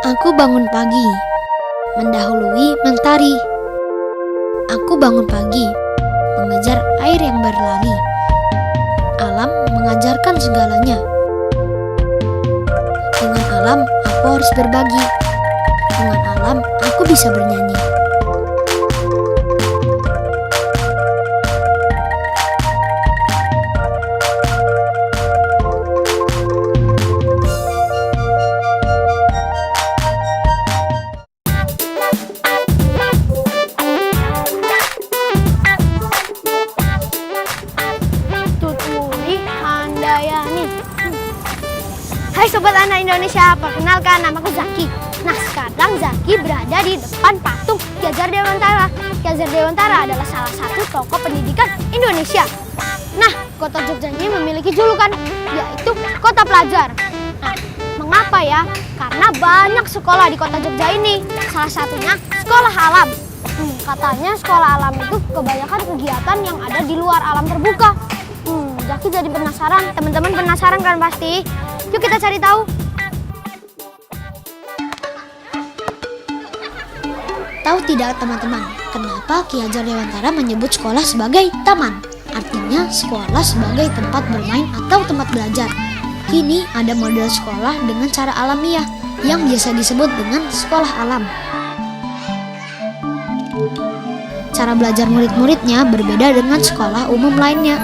Aku bangun pagi, mendahului mentari. Aku bangun pagi, mengejar air yang berlari. Alam mengajarkan segalanya. Dengan alam, aku harus berbagi. Dengan alam, aku bisa bernyanyi. Tutuli Handayani. Hai Sobat Anak Indonesia, perkenalkan namaku Zaki. Nah, sekarang Zaki berada di depan patung Ki Hajar Dewantara. Ki Hajar Dewantara adalah salah satu tokoh pendidikan Indonesia. Nah, kota Jogja ini memiliki julukan, yaitu Kota Pelajar. Nah, mengapa ya? Karena banyak sekolah di kota Jogja ini. Salah satunya sekolah alam. Katanya sekolah alam itu kebanyakan kegiatan yang ada di luar alam terbuka. Zaki jadi penasaran. Teman-teman penasaran kan pasti? Yuk kita cari tahu. Tahu tidak teman-teman, kenapa Ki Hajar Dewantara menyebut sekolah sebagai taman? Artinya sekolah sebagai tempat bermain atau tempat belajar. Kini ada model sekolah dengan cara alamiah yang biasa disebut dengan sekolah alam. Cara belajar murid-muridnya berbeda dengan sekolah umum lainnya.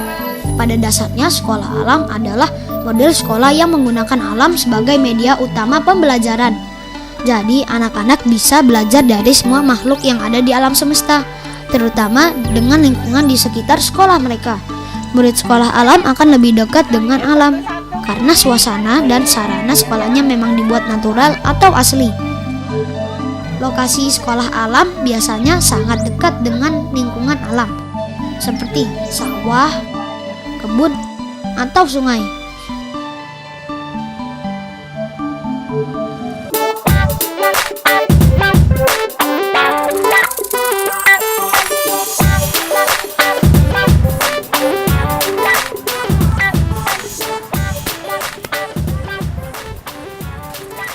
Pada dasarnya sekolah alam adalah model sekolah yang menggunakan alam sebagai media utama pembelajaran. Jadi anak-anak bisa belajar dari semua makhluk yang ada di alam semesta, terutama dengan lingkungan di sekitar sekolah mereka. Murid sekolah alam akan lebih dekat dengan alam, karena suasana dan sarana sekolahnya memang dibuat natural atau asli. Lokasi sekolah alam biasanya sangat dekat dengan lingkungan alam, seperti sawah, kebun, atau sungai.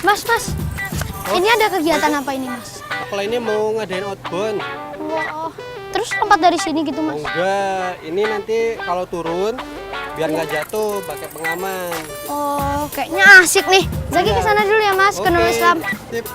Mas, ini ada kegiatan apa ini, Mas? Kalau ini mau ngadain outbound. Wah, terus lompat dari sini gitu, Mas? Enggak, ini nanti kalau turun biar nggak jatuh pakai pengaman. Oh, kayaknya asik nih. Zaki ke sana dulu ya, Mas, ke Nurul Islam. Sip.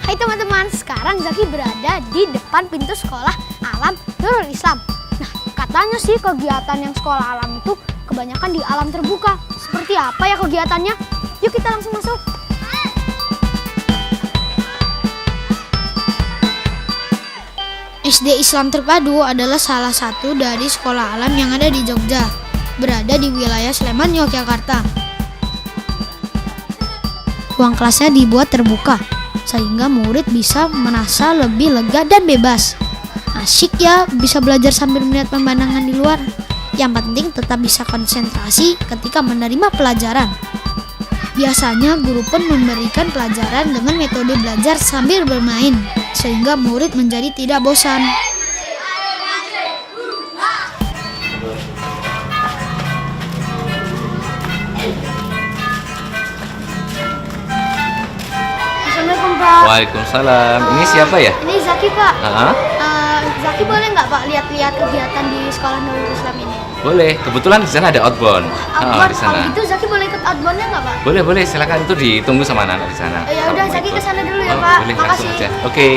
Hai teman-teman, sekarang Zaki berada di depan pintu sekolah alam Nurul Islam. Nah, katanya sih kegiatan yang sekolah alam itu kebanyakan di alam terbuka. Seperti apa ya kegiatannya? Yuk kita langsung masuk. SD Islam Terpadu adalah salah satu dari sekolah alam yang ada di Jogja, berada di wilayah Sleman, Yogyakarta. Ruang kelasnya dibuat terbuka, sehingga murid bisa merasa lebih lega dan bebas. Asyik ya, bisa belajar sambil melihat pemandangan di luar. Yang penting tetap bisa konsentrasi ketika menerima pelajaran. Biasanya guru pun memberikan pelajaran dengan metode belajar sambil bermain, sehingga murid menjadi tidak bosan. Assalamualaikum Pak. Waalaikumsalam. Ini siapa ya? Ini Zaki Pak. Ah, Zaki boleh nggak Pak lihat-lihat kegiatan di sekolah Nurul Islam ini? boleh. Kebetulan di sana ada outbound. Outbound, Di sana. kalau gitu Zaki boleh ikut outboundnya nggak Pak? Boleh. Silakan, itu ditunggu sama anak-anak di sana. Ya udah, Kalau mau Zaki ikut. ke sana dulu ya Oh, Pak. Boleh, langsung Makasih. aja. Oke.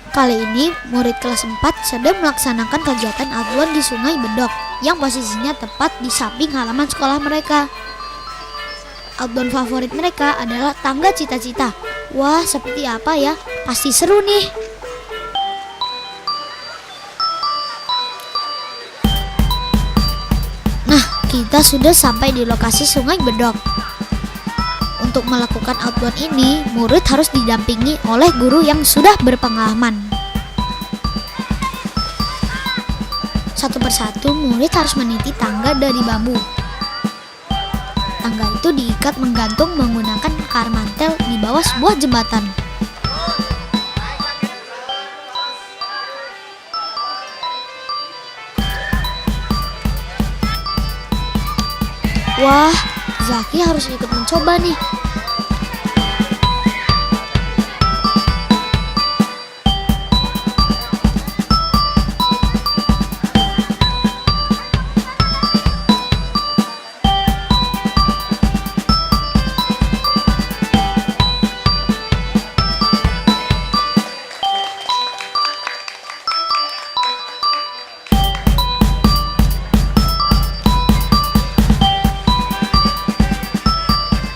Kali ini, murid kelas 4 sedang melaksanakan kegiatan outbound di Sungai Bedok yang posisinya tepat di samping halaman sekolah mereka. Outbound favorit mereka adalah Tangga Cita-Cita. Wah, seperti apa ya? Pasti seru nih. Nah, kita sudah sampai di lokasi Sungai Bedok. Untuk melakukan outbound ini, murid harus didampingi oleh guru yang sudah berpengalaman. satu persatu murid harus meniti tangga dari bambu. Tangga itu diikat menggantung menggunakan akar mantel di bawah sebuah jembatan. Wah, Zaki harus ikut mencoba nih.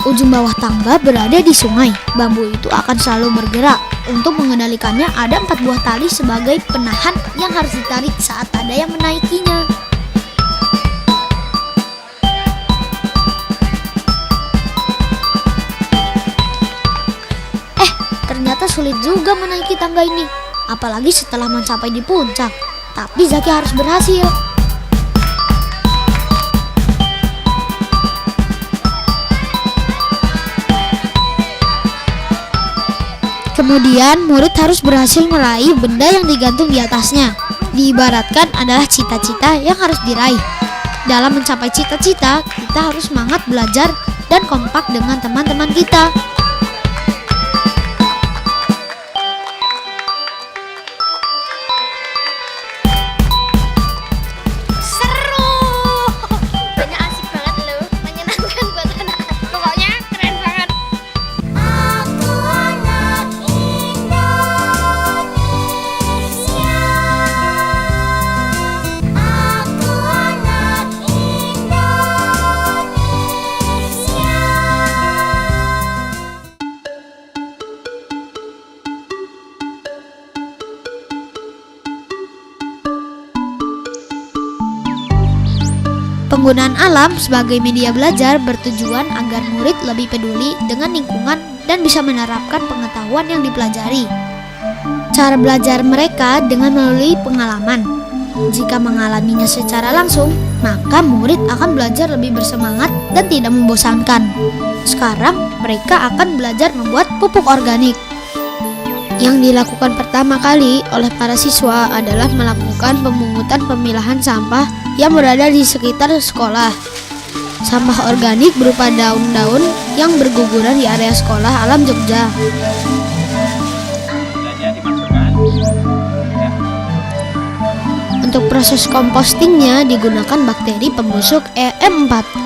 Ujung bawah tangga berada di sungai. Bambu itu akan selalu bergerak. Untuk mengendalikannya ada 4 buah tali sebagai penahan yang harus ditarik saat ada yang menaikinya. Ternyata sulit juga menaiki tangga ini, apalagi setelah mencapai di puncak. Tapi Zaki harus berhasil. Kemudian murid harus berhasil meraih benda yang digantung di atasnya. Diibaratkan adalah cita-cita yang harus diraih. Dalam mencapai cita-cita, kita harus semangat belajar dan kompak dengan teman-teman kita. Seru! Kayaknya asik banget loh, menyenangkan buat anak. Pokoknya keren banget. Aku anak Indonesia. Aku anak Penggunaan alam sebagai media belajar bertujuan agar murid lebih peduli dengan lingkungan dan bisa menerapkan pengetahuan yang dipelajari. Cara belajar mereka dengan melalui pengalaman. Jika mengalaminya secara langsung, maka murid akan belajar lebih bersemangat dan tidak membosankan. Sekarang, mereka akan belajar membuat pupuk organik. Yang dilakukan pertama kali oleh para siswa adalah melakukan pemungutan pemilahan sampah yang berada di sekitar sekolah. Sampah organik berupa daun-daun yang berguguran di area sekolah Alam Jogja. Untuk proses kompostingnya digunakan bakteri pembusuk EM4.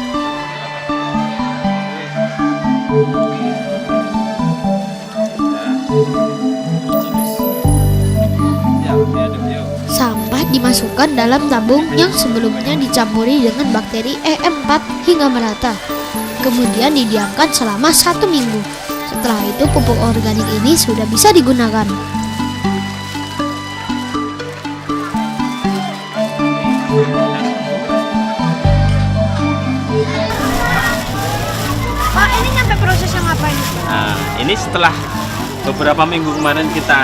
Sampah dimasukkan dalam tabung yang sebelumnya dicampuri dengan bakteri EM4 hingga merata. Kemudian didiamkan selama 1 minggu. Setelah itu pupuk organik ini sudah bisa digunakan. Pak, ini nyampe prosesnya ngapain? Nah, ini setelah beberapa minggu kemarin kita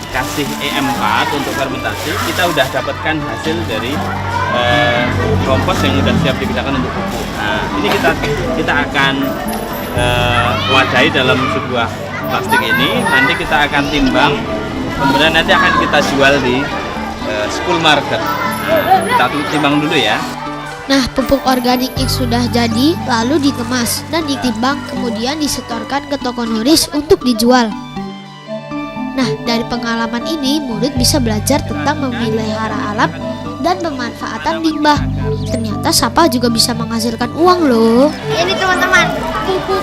kasih EM4 untuk fermentasi, kita udah dapatkan hasil dari kompos yang sudah siap digunakan untuk pupuk. Nah, ini kita akan wadahi dalam sebuah plastik ini. Nanti kita akan timbang, kemudian nanti akan kita jual di school market. Nah, kita timbang dulu ya. Nah, pupuk organik yang sudah jadi lalu dikemas dan ditimbang, kemudian disetorkan ke toko nuris untuk dijual. Nah, dari pengalaman ini murid bisa belajar tentang memelihara alam dan pemanfaatan limbah. Ternyata sampah juga bisa menghasilkan uang loh. Ini teman-teman, pupuk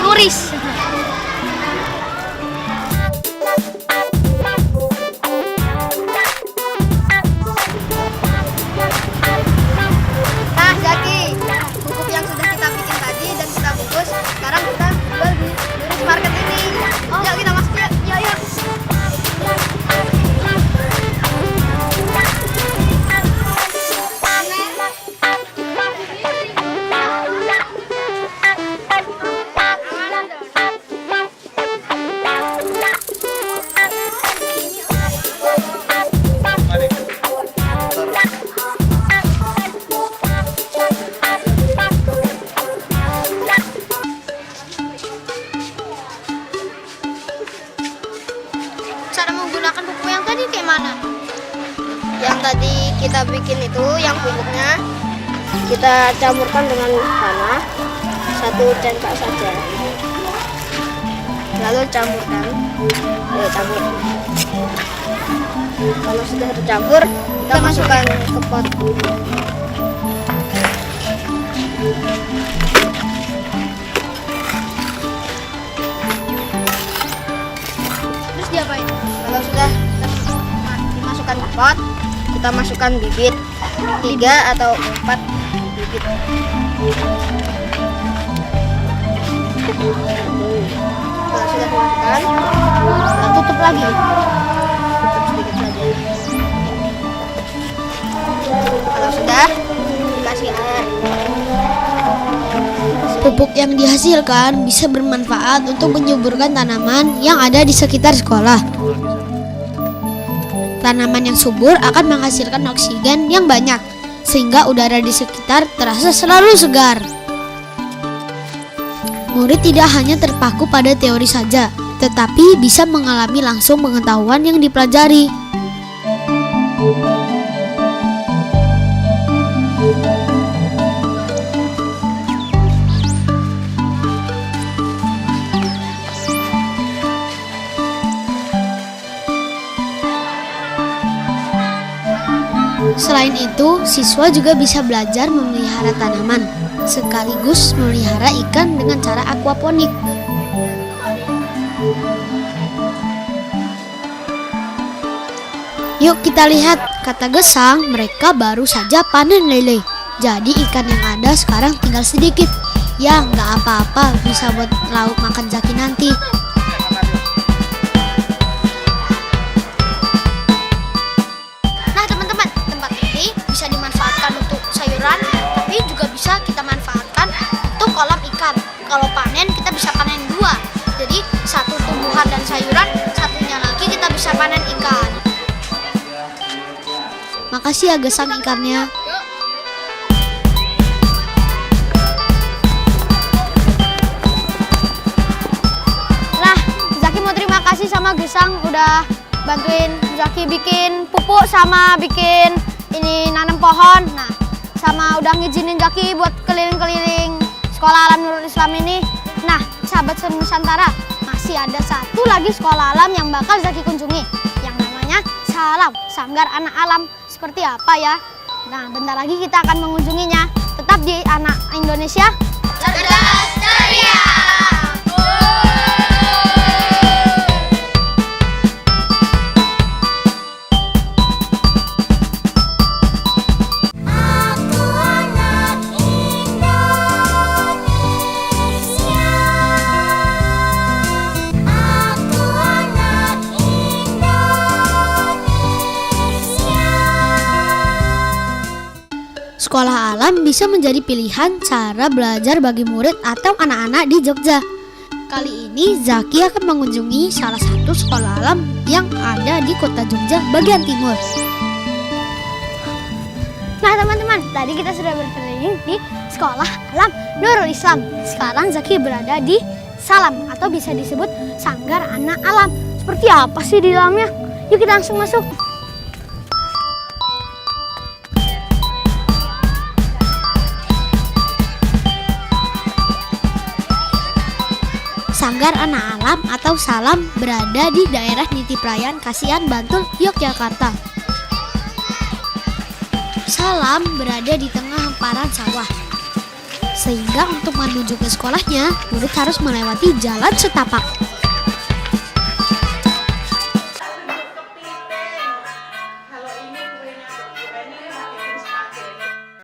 nuris. Nah, Zaki, pupuk yang sudah kita bikin tadi dan kita bungkus, sekarang kita jual di nuris market ini. Yuk kita masuk yuk. Yuk. Yang tadi kita bikin itu, yang pupuknya kita campurkan dengan tanah, 1 cengkak saja. Lalu campurkan, campur. Kalau sudah tercampur, kita masukkan ke pot. Terus diapain? Kalau sudah dimasukkan ke pot, kita masukkan bibit 3 atau 4 bibit. Kalau sudah dimasukkan, kita tutup lagi. Tutup sedikit saja. Kalau sudah, dikasih air. Pupuk yang dihasilkan bisa bermanfaat untuk menyuburkan tanaman yang ada di sekitar sekolah. Tanaman yang subur akan menghasilkan oksigen yang banyak, sehingga udara di sekitar terasa selalu segar. Murid tidak hanya terpaku pada teori saja, tetapi bisa mengalami langsung pengetahuan yang dipelajari. Selain itu, siswa juga bisa belajar memelihara tanaman, sekaligus memelihara ikan dengan cara aquaponik. Yuk kita lihat, kata Gesang, mereka baru saja panen lele. Jadi ikan yang ada sekarang tinggal sedikit. Ya, nggak apa-apa, bisa buat lauk makan Zaki nanti. Nah teman-teman, tempat ini bisa dimanfaatkan untuk sayuran, tapi juga bisa kita manfaatkan untuk kolam ikan. Kalau panen, kita bisa panen 2. Jadi 1 tumbuhan dan sayuran, satunya lagi kita bisa panen ikan. Makasih ya Gesang ikannya. Nah, Zaki mau terima kasih sama Gesang udah bantuin Zaki bikin pupuk sama bikin ini nanam pohon. Nah, sama udah ngizinin Zaki buat keliling-keliling sekolah alam Nurul Islam ini. Nah, sahabat Nusantara, masih ada satu lagi sekolah alam yang bakal Zaki kunjungi, yang namanya Salam, Sanggar Anak Alam. Seperti apa ya? Nah, bentar lagi kita akan mengunjunginya. Tetap di Anak Indonesia Cerdas Ceria. Sekolah alam bisa menjadi pilihan cara belajar bagi murid atau anak-anak di Jogja. Kali ini Zaki akan mengunjungi salah satu sekolah alam yang ada di kota Jogja bagian timur. Nah teman-teman, tadi kita sudah berkeliling di Sekolah Alam Nurul Islam. Sekarang Zaki berada di Salam atau bisa disebut Sanggar Anak Alam. Seperti apa sih di dalamnya? Yuk kita langsung masuk. Sanggar Anak Alam atau Salam berada di daerah Nitiprayan, Kasihan, Bantul, Yogyakarta. Salam berada di tengah hamparan sawah. Sehingga untuk menuju ke sekolahnya, murid harus melewati jalan setapak.